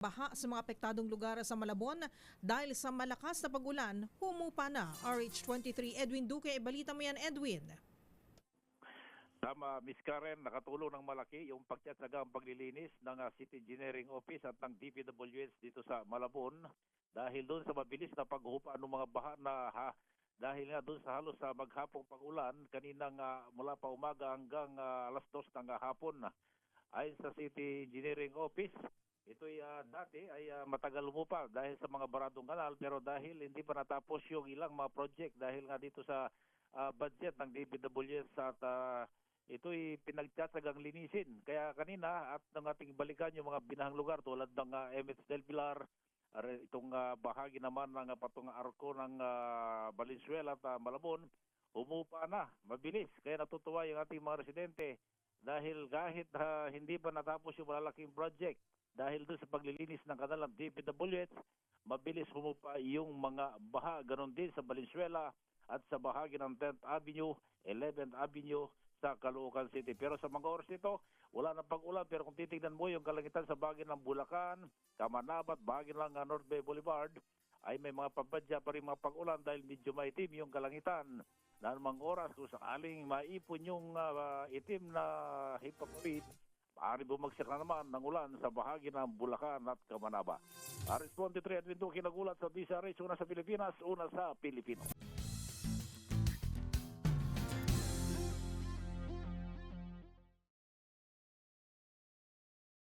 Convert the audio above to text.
Baha sa mga apektadong lugar sa Malabon dahil sa malakas na pag-ulan, humupa na. RH23 Edwin Duque, balita mo yan Edwin. Tama, Miss Karen, nakatulong ng malaki yung pagtsatsagang paglilinis ng City Engineering Office at ng DPWH dito sa Malabon dahil doon sa mabilis na paghupa ng mga baha dahil nga doon sa halos sa maghapong pag-ulan kaninang mula pa umaga hanggang alas 2 ng hapon. Ayon sa City Engineering Office, ito'y dati ay matagal umupa dahil sa mga baradong kanal, pero dahil hindi pa natapos yung ilang mga project dahil nga dito sa budget ng DPWH at ito'y pinagtsatsagang linisin. Kaya kanina at ng ating balikan yung mga binahang lugar tulad ng MH Del Pilar, itong bahagi naman ng patong arko ng Valenzuela at Malabon, umupa na, mabilis. Kaya natutuwa yung ating mga residente dahil kahit hindi pa natapos yung malalaking project, dahil doon sa paglilinis ng kanilang DPWH, mabilis humupa yung mga baha. Ganon din sa Valenzuela at sa bahagi ng 10th Avenue, 11th Avenue sa Caloocan City. Pero sa mga oras nito, wala na pag-ulan. Pero kung titignan mo yung kalangitan sa bahagi ng Bulacan, Kamanabat, bahagi lang ng North Bay Boulevard, ay may mga pabadya pa rin mga pag-ulan dahil medyo maitim yung kalangitan. Na anumang oras kung sakaling maipon yung itim na hypocrit, maaari bumagsak na naman ng ulan sa bahagi ng Bulacan at Kamanaba. RH23 Edwin Duque, nagulat sa DZRH, una sa Pilipinas, una sa Pilipino.